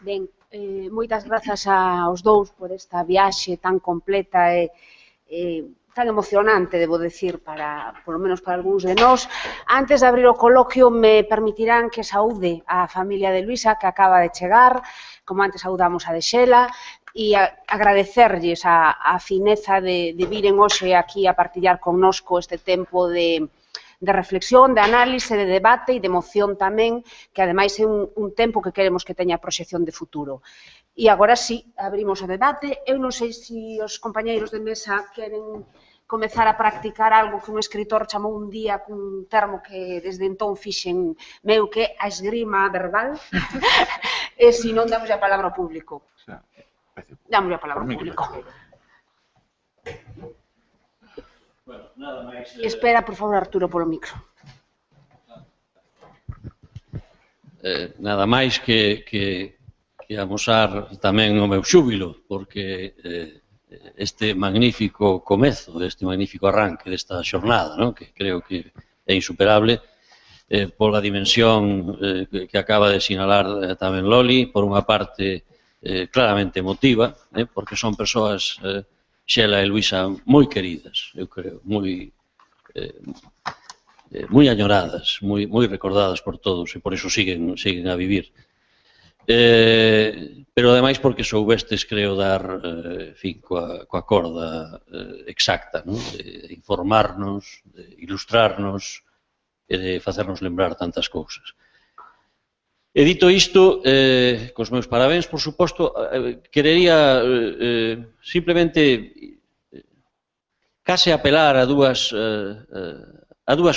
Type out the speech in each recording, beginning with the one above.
Ben, moitas grazas aos dous por esta viaxe tan completa e tan emocionante, debo decir, polo menos para algúns de nós. Antes de abrir o coloquio, me permitirán que saúde a familia de Luisa, que acaba de chegar, como antes saudamos a de Xela, e agradecerlles a fineza de viren hoxe aquí a partillar connosco este tempo de reflexión, de análise, de debate e de emoción tamén, que ademais é un tempo que queremos que teña proxección de futuro. E agora sí, abrimos o debate. Eu non sei se os compañeiros de mesa queren comezar a practicar algo que un escritor chamou un día cun termo que desde entón fixen meu, que é a esgrima verbal, e se non damos a palabra ao público. Damos a palabra ao público. Espera, por favor, Arturo, polo micro. Nada máis que amosar tamén o meu xúbilo, porque este magnífico comezo, este magnífico arranque desta xornada, que creo que é insuperable, pola dimensión que acaba de sinalar tamén Loli, por unha parte claramente emotiva, porque son persoas, Xela e Luisa, moi queridas, eu creo, moi añoradas, moi recordadas por todos, e por iso siguen a vivir. Pero ademais porque soubestes, creo, dar coa corda exacta, de informarnos, de ilustrarnos e de facernos lembrar tantas cousas. E dito isto, cos meus parabéns, por suposto, querería simplemente case apelar a dúas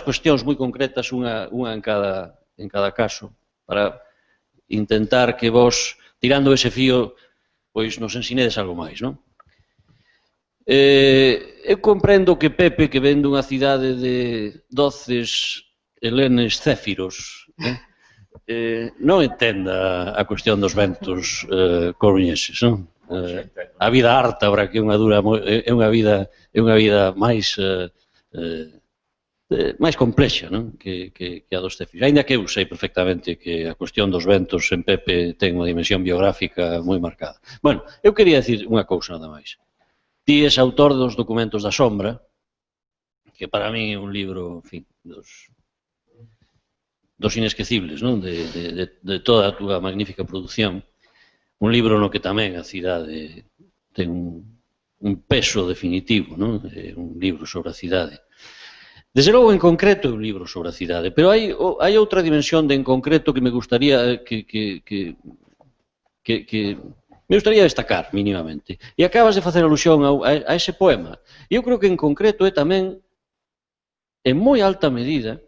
cuestións moi concretas, unha en cada caso, para intentar que vos, tirando ese fío, pois nos ensinedes algo máis, non? Eu comprendo que Pepe, que ven dunha cidade de doces helenes céfiros, non entenda a cuestión dos ventos coruñeses, non? A vida ártabra, que é unha vida máis complexa que a dos céfiros. Ainda que eu sei perfectamente que a cuestión dos ventos en Pepe ten unha dimensión biográfica moi marcada. Bueno, eu quería dicir unha cousa nada máis. Ti és autor dos Documentos da Sombra, que para mí é un libro, en fin, dos inesquecibles, de toda a túa magnífica produción. Un libro no que tamén a cidade ten un peso definitivo, un libro sobre a cidade. Desde logo, en concreto, é un libro sobre a cidade, pero hai outra dimensión de en concreto que me gustaría destacar mínimamente. E acabas de facer alusión a ese poema. E eu creo que en concreto é tamén, en moi alta medida,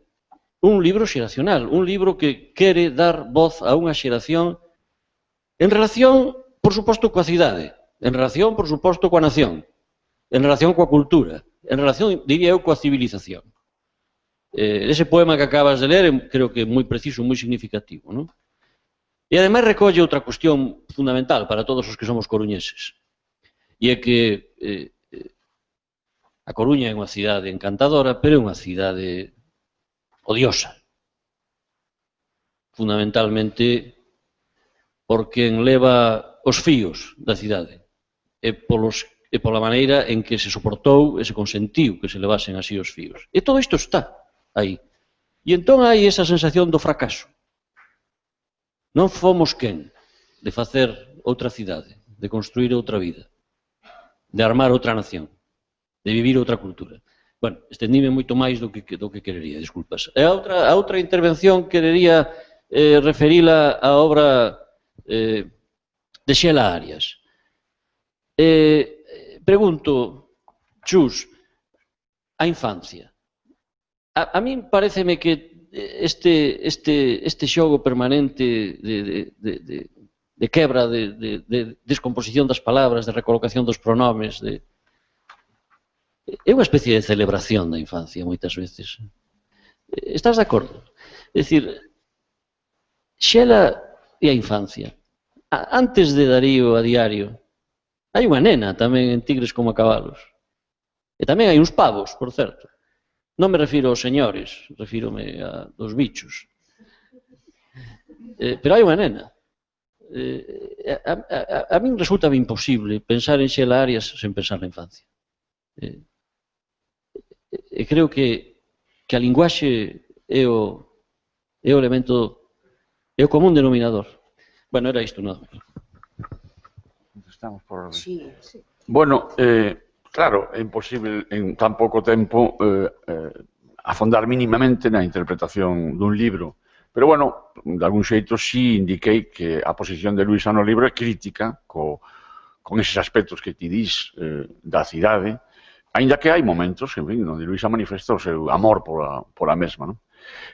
un libro xeracional, un libro que quere dar voz a unha xeración en relación, por suposto, coa cidade, en relación, por suposto, coa nación, en relación coa cultura, en relación, diría eu, coa civilización. Ese poema que acabas de ler creo que é moi preciso, moi significativo, non? E ademais recolle outra cuestión fundamental para todos os que somos coruñeses, e é que a Coruña é unha cidade encantadora, pero é unha cidade odiosa, fundamentalmente porque enleva os fíos da cidade e pola maneira en que se soportou e se consentiu que se levasen así os fíos. E todo isto está aí. E entón hai esa sensación do fracaso. Non fomos quen de facer outra cidade, de construir outra vida, de armar outra nación, de vivir outra cultura. Bueno, estendíme moito máis do que querería, disculpas. E a outra intervención querería referila á obra de Xela Arias. Pregunto, Chus, a infancia. A min pareceme que este xogo permanente de quebra, de descomposición das palabras, de recolocación dos pronomes, é unha especie de celebración da infancia, moitas veces. Estás de acordo? É dicir, Xela e a infancia. Antes de Darío a diario, hai unha nena tamén en Tigres como a cabalos. E tamén hai uns pavos, por certo. Non me refiro aos señores, refírome a dos bichos. Pero hai unha nena. a min resulta imposible pensar en Xela Arias sen pensar na infancia. E creo que a linguaxe é o elemento, é o común denominador. Bueno, era isto, nada. Estamos por orden. Sí, sí. Bueno, claro, é imposible en tan pouco tempo afondar mínimamente na interpretación dun libro. Pero, bueno, de algún xeito sí indiquei que a posición de Luisa no libro é crítica con eses aspectos que ti dís da cidade, aínda que hai momentos, en fin, onde Luisa manifesta o seu amor pola mesma, non?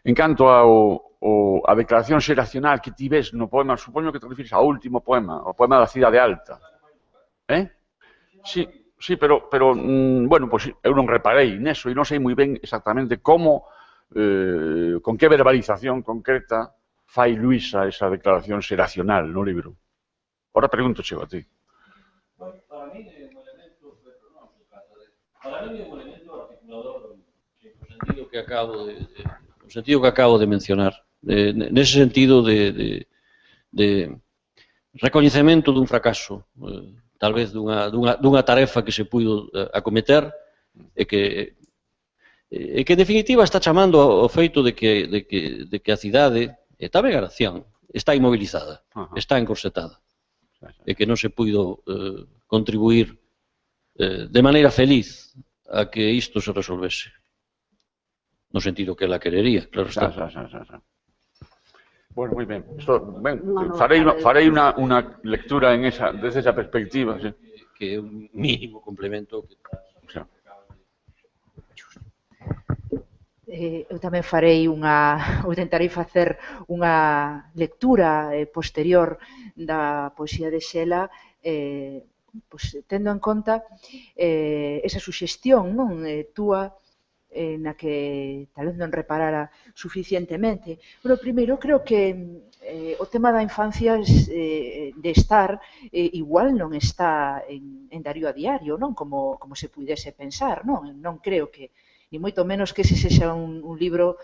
En canto a declaración xeracional que ti ves no poema, supoño que te refires ao último poema, o poema da Cidade Alta. Sí, pero bueno, pois eu non reparei neso e non sei moi ben exactamente como, con que verbalización concreta fai Luisa esa declaración xeracional no libro. Ora pregunto chego a ti. Para mí é un elemento, para mí é un elemento articulador, no sentido que acabo de mencionar, nese sentido de recoñecemento dun fracaso, tal vez dunha tarefa que se puido acometer e que en definitiva está chamando ao feito de que a cidade, e tamén a nación, está inmobilizada, está encorsetada, e que non se puido contribuir de maneira feliz a que isto se resolvese. No sentido que ela querería, claro está. Bueno, moi ben. Farei unha lectura desde esa perspectiva. Que é un mínimo complemento. Eu tamén farei ou tentarei facer unha lectura posterior da poesía de Xela, tendo en conta esa suxestión túa na que tal vez non reparara suficientemente. Pero primeiro, creo que o tema da infancia de estar igual non está en Darío a diario, non como se puidese pensar, non creo que, ni moito menos que ese sexa un libro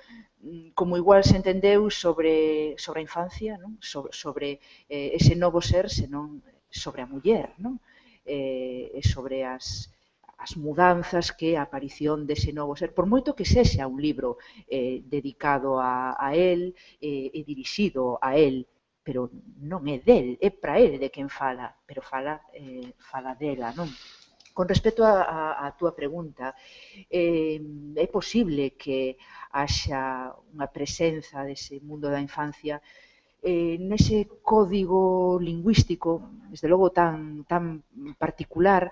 como igual se entendeu sobre a infancia, non? Sobre ese novo ser, senón sobre a muller, non? E sobre as mudanzas que a aparición dese novo ser, por moito que sexa un libro dedicado a él e dirixido a él, pero non é del, é para él de quen fala, pero fala dela, non? Con respecto a túa pregunta, é posible que haxa unha presenza dese mundo da infancia nese código lingüístico, desde logo tan particular,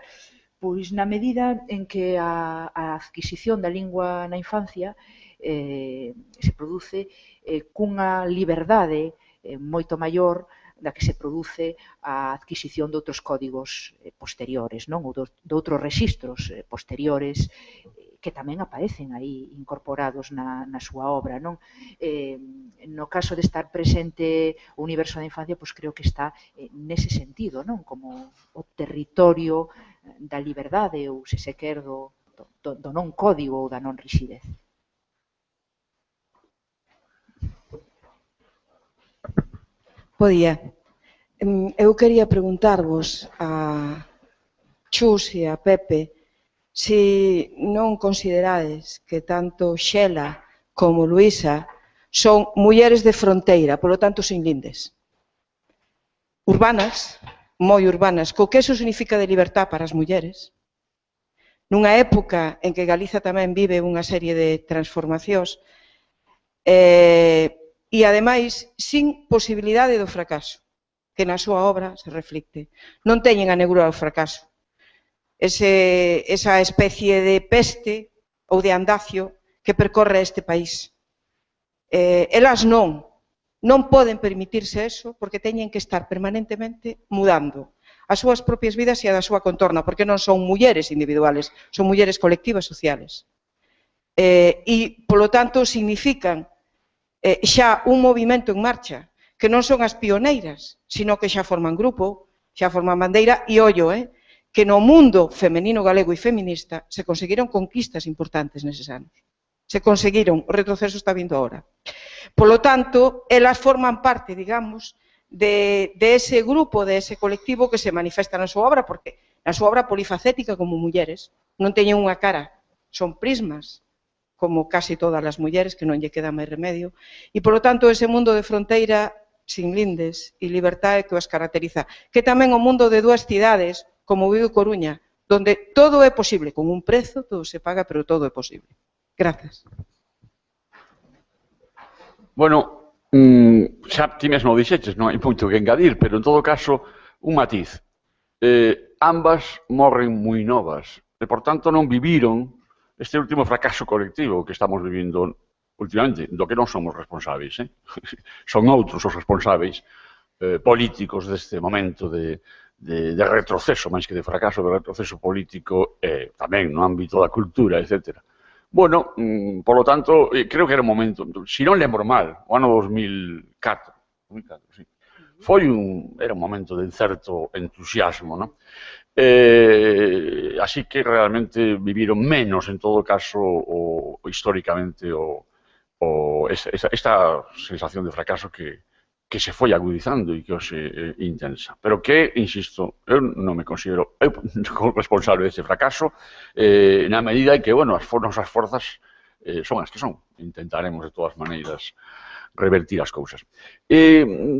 pois na medida en que a adquisición da lingua na infancia se produce cunha liberdade moito maior da que se produce a adquisición de outros códigos posteriores, non? Ou de outros rexistros posteriores que tamén aparecen aí incorporados na súa obra, non? No caso de estar presente o universo da infancia, pois creo que está nese sentido, non? Como o territorio da liberdade ou, se se quer, do non código ou da non rixidez. Podía. Eu quería preguntarvos a Chus e a Pepe se non considerades que tanto Xela como Luisa son mulleres de fronteira, polo tanto sin lindes. Urbanas, moi urbanas, co que eso significa de libertad para as mulleres, nunha época en que Galiza tamén vive unha serie de transformacións e, ademais, sin posibilidade do fracaso, que na súa obra se reflicte. Non teñen a negrura do fracaso. Esa especie de peste ou de andacio que percorre este país. Elas non poden permitirse eso porque teñen que estar permanentemente mudando as súas propias vidas e a da súa contorna, porque non son mulleres individuales, son mulleres colectivas sociales. E, polo tanto, significan xa un movimento en marcha, que non son as pioneiras, sino que xa forman grupo, xa forman bandeira, e ollo, que no mundo femenino galego e feminista se conseguiron conquistas importantes neses anos. Se conseguiron, o retroceso está vindo agora. Polo tanto, elas forman parte, digamos, de ese grupo, de ese colectivo que se manifesta na súa obra, porque na súa obra polifacética como mulleres non teñen unha cara, son prismas, como casi todas as mulleres, que non lle queda máis remedio, e, polo tanto, ese mundo de fronteira sin lindes e libertade que os caracteriza, que tamén o mundo de dúas cidades, como Vigo e Coruña, donde todo é posible, con un prezo, todo se paga, pero todo é posible. Grazas. Bueno, xa ti mesmo dixeches, non hai moito que engadir, pero en todo caso, un matiz. Ambas morren moi novas, e por tanto non viviron este último fracaso colectivo que estamos vivindo últimamente, do que non somos responsáveis. Son outros os responsáveis políticos deste momento de retroceso, máis que de fracaso, de retroceso político, tamén no ámbito da cultura, etc. Bueno, por lo tanto, creo que era un momento, se non lembro mal, o ano 2004, sí, era un momento de certo entusiasmo, non? Así que realmente viviron menos, en todo caso, históricamente, esta sensación de fracaso que se foi agudizando e que hoxe é intensa. Pero que, insisto, eu non me considero responsable deste fracaso, na medida en que, bueno, as nosas forzas son as que son. Intentaremos, de todas maneiras, revertir as cousas.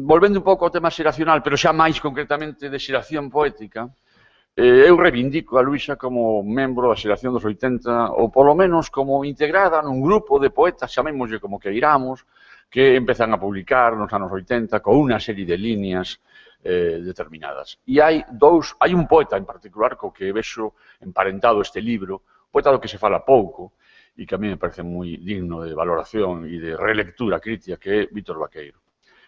Volvendo un pouco ao tema xeracional, pero xa máis concretamente de xeración poética, eu reivindico a Luisa como membro da xeración dos 80, ou polo menos como integrada nun grupo de poetas, chamémoslle como que iramos, que empezan a publicar nos anos 80 con unha serie de líneas determinadas. E hai un poeta en particular co que vexo emparentado este libro, poeta do que se fala pouco, e que a mí me parece moi digno de valoración e de relectura crítica, que é Vítor Vaqueiro.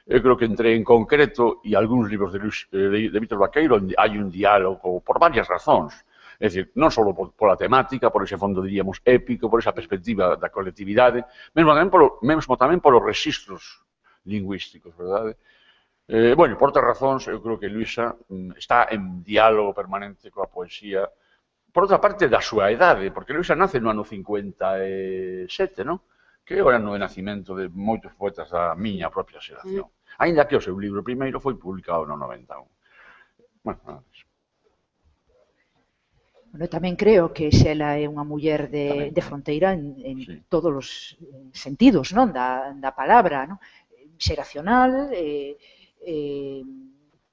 Eu creo que entre en concreto e algúns libros de Vítor Vaqueiro hai un diálogo por varias razóns. É dicir, non só pola temática, por ese fondo, diríamos, épico, por esa perspectiva da colectividade, mesmo tamén polos registros lingüísticos, verdade? Bueno, por outras razóns, eu creo que Luisa está en diálogo permanente coa poesía, por outra parte, da súa idade, porque Luisa nace no ano 57, non? Que é o ano de nacimento de moitos poetas da miña propia xeración. Ainda que o seu libro primeiro foi publicado no 91. Bueno, nada máis. Bueno, tamén creo que Xela é unha muller de fronteira en sí, todos os sentidos, non, da palabra, non? Xeracional,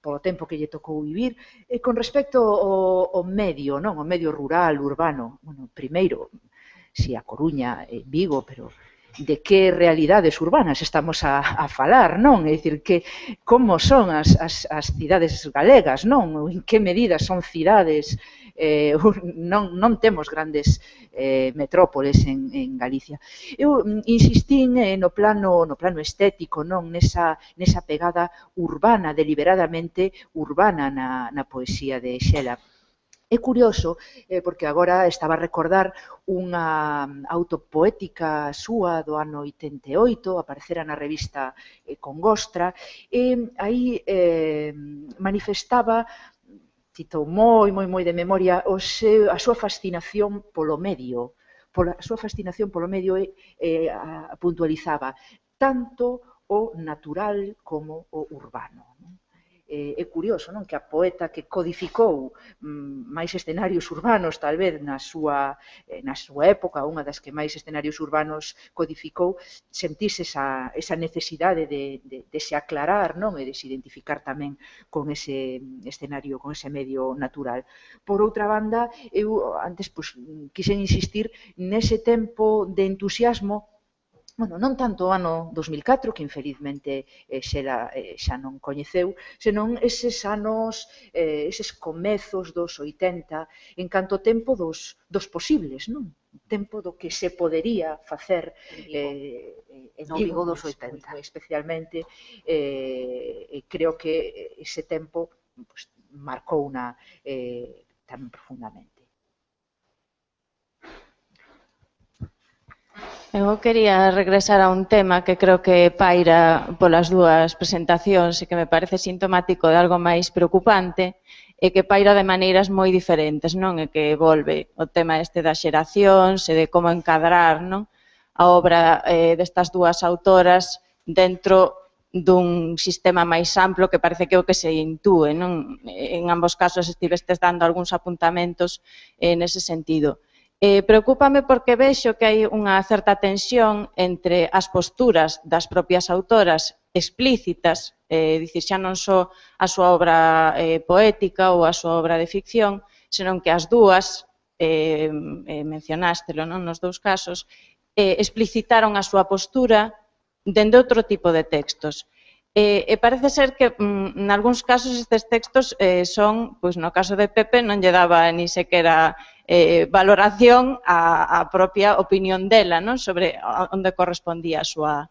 polo tempo que lle tocou vivir, con respecto ao medio, non, ao medio rural, urbano. Bueno, primeiro, si a Coruña, Vigo, pero de que realidades urbanas estamos a falar, non? É dicir, que como son as cidades galegas, non? En que medida son cidades, non temos grandes metrópoles en Galicia. Eu insistín no plano estético, non? Nesa pegada urbana, deliberadamente urbana na poesía de Xela. É curioso, porque agora estaba a recordar unha autopoética súa do ano 88, aparecera na revista Congostra, e aí manifestaba, cito moi de memoria, a súa fascinación polo medio. A súa fascinación polo medio puntualizaba tanto o natural como o urbano. É curioso, non, que a poeta que codificou máis escenarios urbanos, tal vez na súa época, unha das que máis escenarios urbanos codificou, sentise esa necesidade de se aclarar, non, e de se identificar tamén con ese escenario, con ese medio natural. Por outra banda, eu antes quixen insistir nese tempo de entusiasmo. Bueno, non tanto o ano 2004, que infelizmente xa non coñeceu, senón eses anos, eses comezos dos 80, en canto tempo dos posibles, non? Tempo do que se podería facer en Vigo dos 80. Especialmente, creo que ese tempo marcouna tamén profundamente. Eu quería regresar a un tema que creo que paira polas dúas presentacións e que me parece sintomático de algo máis preocupante e que paira de maneiras moi diferentes, non? E que volve o tema este das xeracións e de como encadrar, non, a obra destas dúas autoras dentro dun sistema máis amplo que parece que é o que se intúe, non? En ambos casos estivestes dando algúns apuntamentos nese sentido. Preocúpame porque vexo que hai unha certa tensión entre as posturas das propias autoras explícitas, dicir, xa non só a súa obra poética ou a súa obra de ficción, senón que as dúas, mencionástelo nos dous casos, explicitaron a súa postura dende outro tipo de textos. E parece ser que, nalgúns casos, estes textos son, pois no caso de Pepe, non lle daba ni sequera valoración á propia opinión dela, non? Sobre onde correspondía a súa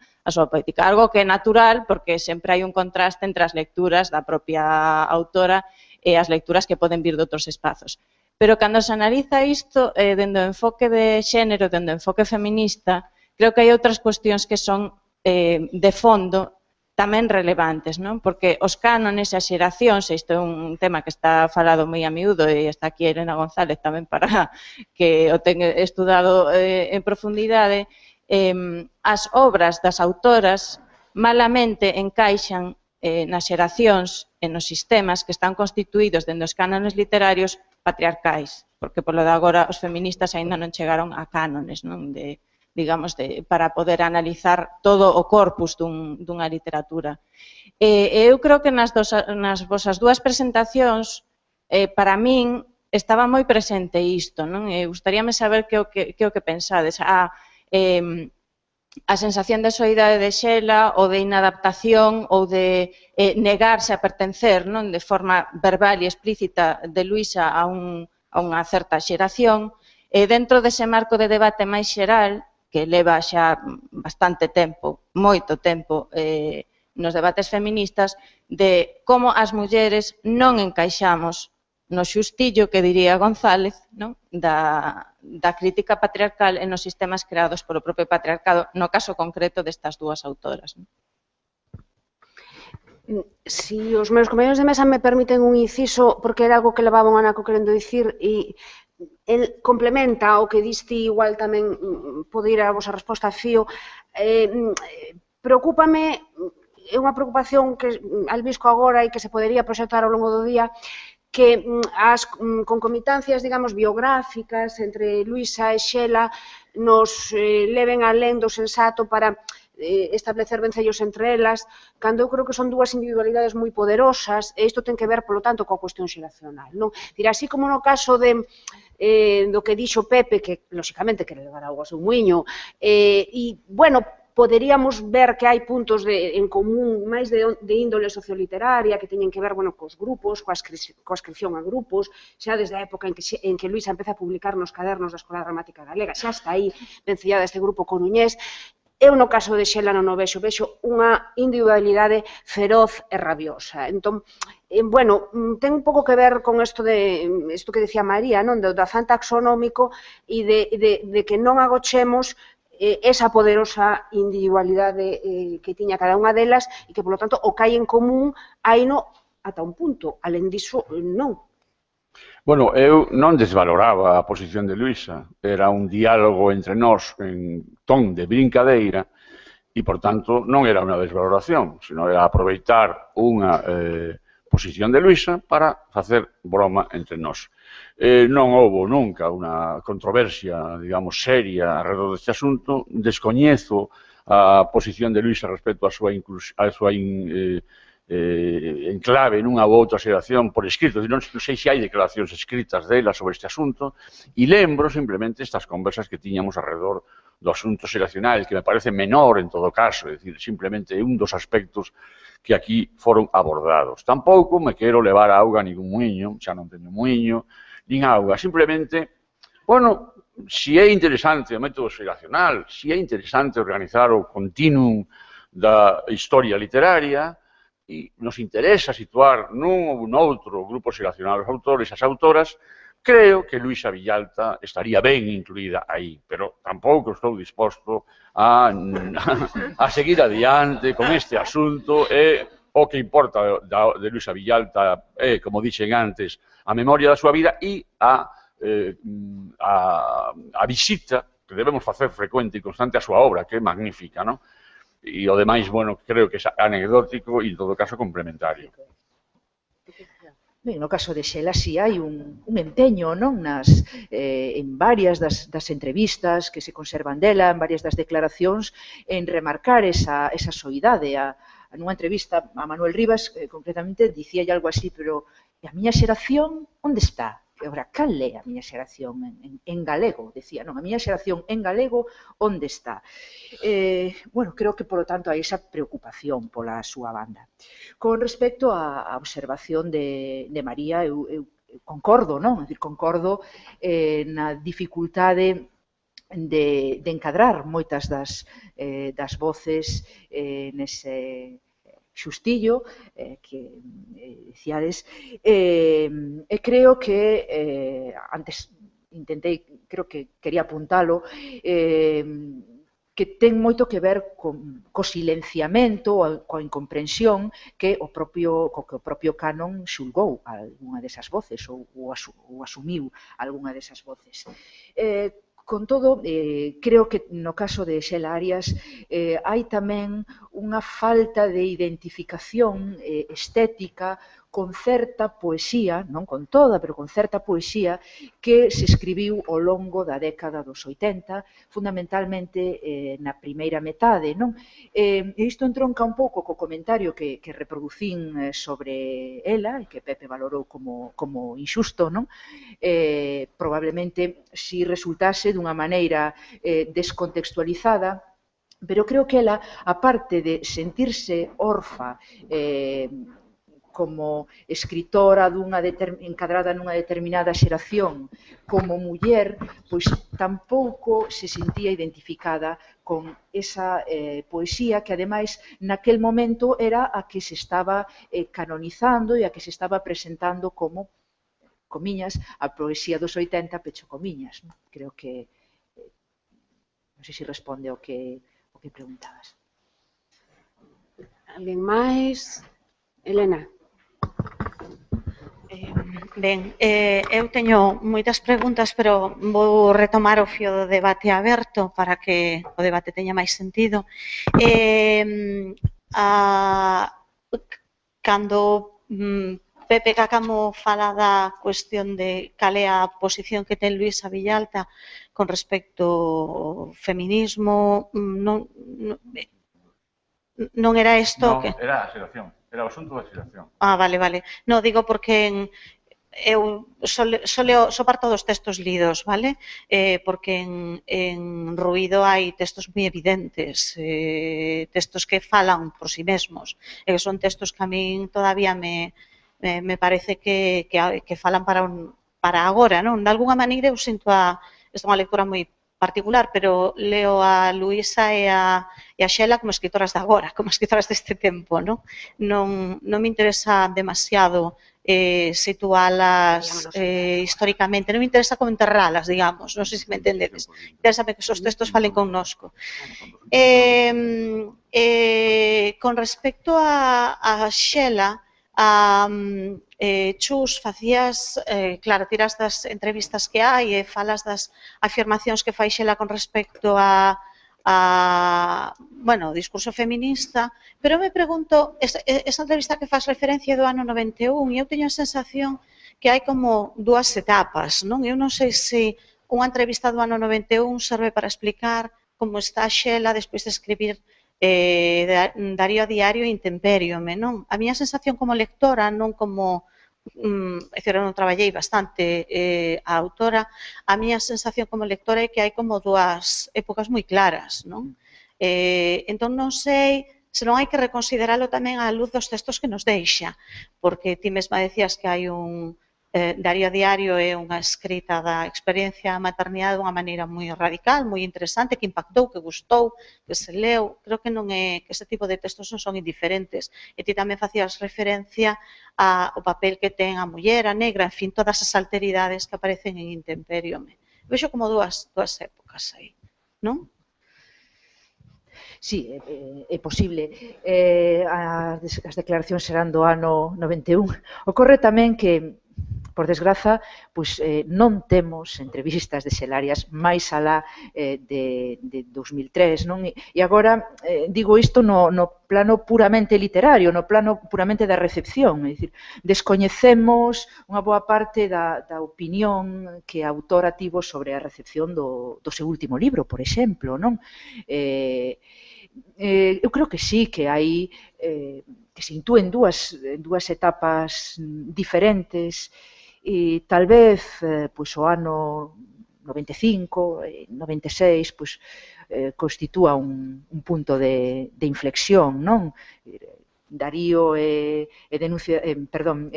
poética. Algo que é natural, porque sempre hai un contraste entre as lecturas da propia autora e as lecturas que poden vir de outros espazos. Pero cando se analiza isto dende o enfoque de xénero, dende o enfoque feminista, creo que hai outras cuestións que son de fondo tamén relevantes, non? Porque os cánones e as xeracións, isto é un tema que está falado moi a miúdo e está aquí Elena González tamén para que o ten estudado en profundidade, as obras das autoras malamente encaixan nas xeracións e nos sistemas que están constituídos dende os cánones literarios patriarcais, porque polo de agora os feministas aínda non chegaron a cánones, non? Digamos, para poder analizar todo o corpus dunha literatura. Eu creo que nas vosas dúas presentacións, para min, estaba moi presente isto, non? Gustaríame saber que o que pensades. A sensación de soidade de Xela ou de inadaptación ou de negarse a pertencer, non? De forma verbal e explícita de Luisa a unha certa xeración, dentro dese marco de debate máis xeral, que leva xa bastante tempo, moito tempo, nos debates feministas, de como as mulleres non encaixamos no xustillo, que diría González, non? Da crítica patriarcal e nos sistemas creados polo propio patriarcado, no caso concreto destas dúas autoras. Si os meus compañeros de mesa me permiten un inciso, porque era algo que levaba un anaco querendo dicir, e el complementa o que diste, igual tamén pode ir a vosa resposta a fío. Preocúpame, é unha preocupación que albisco agora e que se podería proxectar ao longo do día, que as concomitancias, digamos, biográficas entre Luisa e Xela nos leven alén do sensato para establecer vencellos entre elas, cando eu creo que son dúas individualidades moi poderosas, e isto ten que ver, polo tanto, coa cuestión xeracional, non? Dir, así como no caso do que dixo Pepe, que, lóxicamente, quere levar auga ao seu muiño, e, bueno, poderíamos ver que hai puntos en común máis de índole socioliteraria que teñen que ver, bueno, cos grupos, coa ascripción a grupos, xa desde a época en que Luisa empeza a publicar nos cadernos da Escola Dramática Galega, xa está aí vencellada este grupo coruñés. Eu, no caso de Xela, non o vexo unha individualidade feroz e rabiosa. Entón, bueno, ten un pouco que ver con isto que decía María, non? Do afán taxonómico e de que non agochemos esa poderosa individualidade que tiña cada unha delas e que, polo tanto, o que hai en común haino ata un punto. Alén diso, non. Bueno, eu non desvaloraba a posición de Luisa, era un diálogo entre nós en ton de brincadeira e, por tanto, non era unha desvaloración, sino era aproveitar unha posición de Luisa para facer broma entre nós. Non houbo nunca unha controversia, digamos, seria alrededor deste asunto, descoñezo a posición de Luisa respecto a súa enclave nunha ou outra xeración por escrito, non sei se hai declaracións escritas dela sobre este asunto, e lembro simplemente estas conversas que tiñamos alrededor do asunto xeracional, que me parece menor en todo caso, é dicir, simplemente un dos aspectos que aquí foron abordados. Tampouco me quero levar a auga a ningún muiño, xa non teño muiño, nin auga, simplemente, bueno, si é interesante o método xeracional, si é interesante organizar o continuum da historia literaria, e nos interesa situar nun ou noutro grupo xeracional os autores e as autoras, creo que Luisa Villalta estaría ben incluída aí, pero tampouco estou disposto a seguir adiante con este asunto, e o que importa de Luisa Villalta é, como dixen antes, a memoria da súa vida e a visita que debemos facer frecuente e constante a súa obra, que é magnífica, non? E o demais, bueno, creo que é anecdótico e, en todo caso, complementario. Ben, no caso de Xela, si hai un empeño, non, en varias das entrevistas que se conservan dela, en varias das declaracións, en remarcar esa soidade. Nunha entrevista a Manuel Rivas, concretamente, dicía algo así, pero a miña xeración, onde está? Agora, cal é a miña xeración en galego? Decía, non, a miña xeración en galego, onde está? Bueno, creo que, polo tanto, hai esa preocupación pola súa banda. Con respecto á observación de María, eu concordo, non? É dicir, concordo na dificultade de encadrar moitas das voces nese xustillo que dicíades, e creo que antes intentei, creo que quería apuntalo, que ten moito que ver co silenciamento, coa incomprensión que o propio canon xulgou algunha desas voces ou asumiu algunha desas voces. Con todo, creo que no caso de Xela Arias hai tamén unha falta de identificación estética con certa poesía, non con toda, pero con certa poesía que se escribiu ao longo da década dos 80, fundamentalmente na primeira metade, non? E isto entronca un pouco co comentario que reproducín sobre ela, e que Pepe valorou como inxusto, non? Probablemente si resultase dunha maneira descontextualizada, pero creo que ela, aparte de sentirse orfa como escritora encadrada nunha determinada xeración, como muller, pois tampouco se sentía identificada con esa poesía que, ademais, naquel momento era a que se estaba canonizando e a que se estaba presentando como, comiñas, a poesía dos 80, pecho comiñas. Creo que, non sei se responde ao que preguntabas. Alguén máis? Elena. Ben, eu teño moitas preguntas, pero vou retomar o fío do debate aberto para que o debate teña máis sentido. Cando Pepe Cáccamo fala da cuestión de cal é a posición que ten Luisa Villalta con respecto ao feminismo, non era isto que... Non, era a xeración. Era o asunto da xeración. Vale. No, digo porque eu só parto dos textos lidos, vale? Porque en Ruído hai textos moi evidentes, textos que falan por si mesmos, e que son textos que a min todavía me parece que falan para agora, non? De alguna maneira eu sinto esta é unha lectura moi particular, pero leo a Luisa e a Xela como escritoras de agora, como escritoras deste tempo, non? Non me interesa demasiado situalas históricamente, non me interesa como enterralas, digamos, non sei se me entendedes. Interésame que esos textos falen connosco. Con respecto a Xela, Chus, facías, claro, tiras das entrevistas que hai e falas das afirmacións que fai Xela con respecto bueno, o discurso feminista, pero me pregunto, esa entrevista que faz referencia do ano 91, e eu teño a sensación que hai como dúas etapas, non? Eu non sei se unha entrevista do ano 91 serve para explicar como está Xela despois de escribir Darío a Diario e Intempériome, non? A miña sensación como lectora, non como... É dicir, eu non traballei bastante a autora, a miña sensación como lectora é que hai como dúas épocas moi claras, non? Entón non sei se non hai que reconsideralo tamén á luz dos textos que nos deixa, porque ti mesma decías que hai un Darío a Diario é unha escrita da experiencia da maternidade dunha maneira moi radical, moi interesante, que impactou, que gustou, que se leu. Creo que non é que ese tipo de textos non son indiferentes. E ti tamén facías referencia ao papel que ten a muller, a negra, en fin, todas as alteridades que aparecen en Intempériome. Vexo como dúas épocas aí, non? Sí, é posible. As declaracións serán do ano 91. Ocorre tamén que Por desgraza, pois, non temos entrevistas de Xelarias máis alá de 2003, non? E agora digo isto no plano puramente literario, no plano puramente da recepción, é dicir, descoñecemos unha boa parte da opinión que a autora tivo sobre a recepción do seu último libro, por exemplo, non? Eu creo que sí, que hai que se intúen dúas etapas diferentes e tal vez pois, o ano 95, 96, pois, constitúa un punto de inflexión, non? Darío e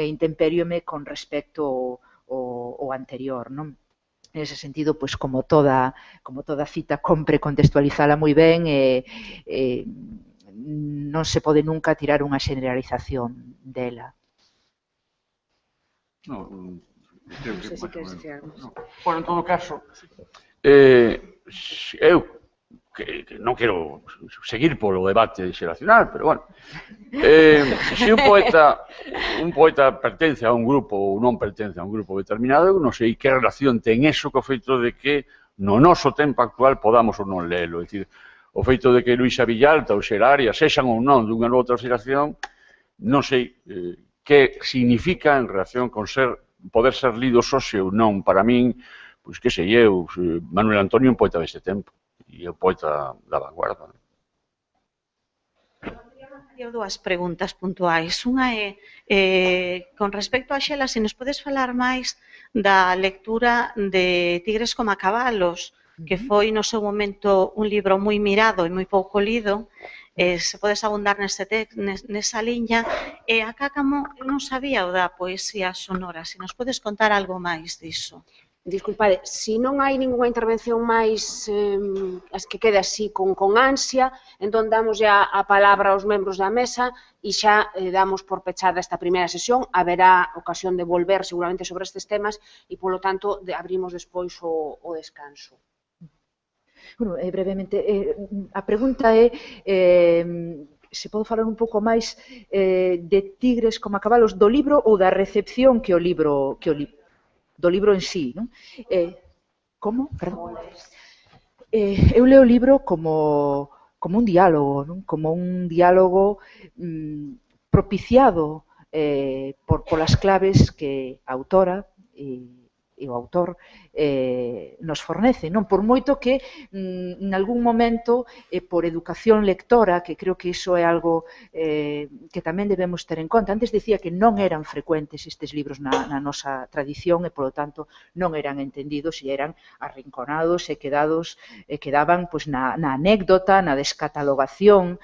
Intemperiome con respecto ao anterior, non? En ese sentido, pois, como toda cita, compre contextualizala moi ben e non se pode nunca tirar unha generalización dela. Non sei se queres dicir algo. Bueno, en todo caso, eu que non quero seguir polo debate xeracional, pero bueno, se un poeta pertence a un grupo ou non pertence a un grupo determinado, eu non sei que relación ten eso co feito de que no noso tempo actual podamos ou non lelo. É dicir, o feito de que Luisa Villalta ou Xelarias sexan ou non dunha outra xeración, non sei que significa en relación con poder ser lidos hoxe ou non. Para min, pois que sei eu, Manuel Antonio é un poeta deste tempo e é un poeta da vanguarda. Eu dúas preguntas puntuais. Unha é, con respecto a Xela, se nos podes falar máis da lectura de Tigres como cabalos, que foi no seu momento un libro moi mirado e moi pouco lido, se podes abundar nesa liña, e a Cácamo eu non sabía o da poesía sonora, se nos podes contar algo máis diso. Disculpade, se non hai ninguna intervención máis as que quede así con ansia, entón damos ya a palabra aos membros da mesa e xa damos por pechada esta primeira sesión. Haberá ocasión de volver seguramente sobre estes temas e, polo tanto, abrimos despois o descanso. Bueno, brevemente, a pregunta é se podo falar un pouco máis de Tigres como cabalos do libro ou da recepción que o libro do libro en sí, non? Como? Perdón. Eu leo o libro como un diálogo, non? Como un diálogo propiciado polas claves que a autora e o autor nos fornece, non? Por moito que en algún momento, por educación lectora, que creo que iso é algo que tamén debemos ter en conta. Antes dicía que non eran frecuentes estes libros na nosa tradición e, polo tanto, non eran entendidos e eran arrinconados e quedaban pois, na anécdota, na descatalogación.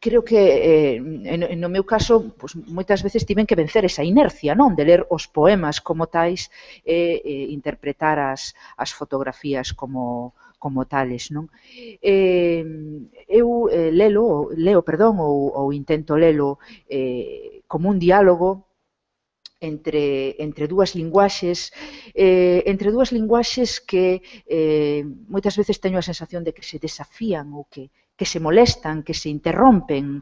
Creo que, no meu caso, pois, moitas veces tiven que vencer esa inercia, non? De ler os poemas como tais e interpretar as fotografías como tales, non? Eu leo, ou intento lelo como un diálogo entre dúas linguaxes, que moitas veces teño a sensación de que se desafían ou que se molestan, que se interrompen,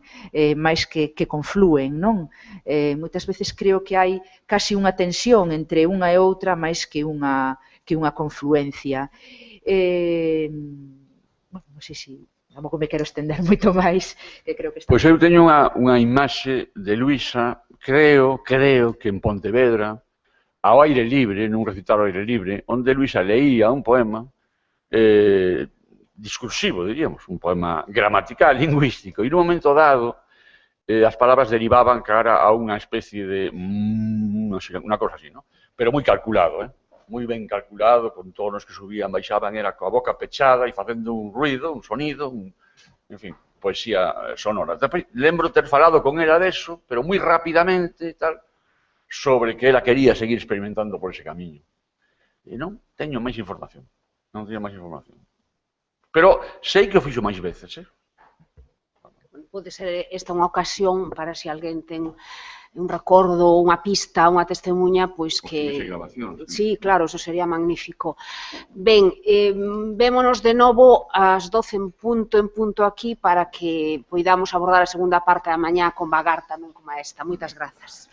máis que conflúen, non? Moitas veces creo que hai casi unha tensión entre unha e outra máis que unha confluencia. Non sei se tampouco me quero estender moito máis. Pois eu teño unha imaxe de Luisa, creo que en Pontevedra, ao aire libre, nun recital ao aire libre, onde Luisa leía un poema discursivo, diríamos, un poema gramatical, lingüístico, e nun momento dado as palabras derivaban cara a unha especie de non sei, unha cosa así, non? Pero moi calculado, moi ben calculado, con tonos que subían, baixaban, era coa boca pechada e facendo un ruido, un sonido, en fin, poesía sonora. Lembro ter falado con ela deso, pero moi rapidamente, tal, sobre que ela quería seguir experimentando por ese camiño. E non teño máis información, Pero sei que o fixo máis veces, Pode ser esta unha ocasión para se alguén ten un recordo, unha pista, unha testemunha, pois que... Sí, claro, eso sería magnífico. Ben, vémonos de novo ás 12 en punto aquí para que poidamos abordar a segunda parte da mañá con vagar tamén como esta. Moitas grazas.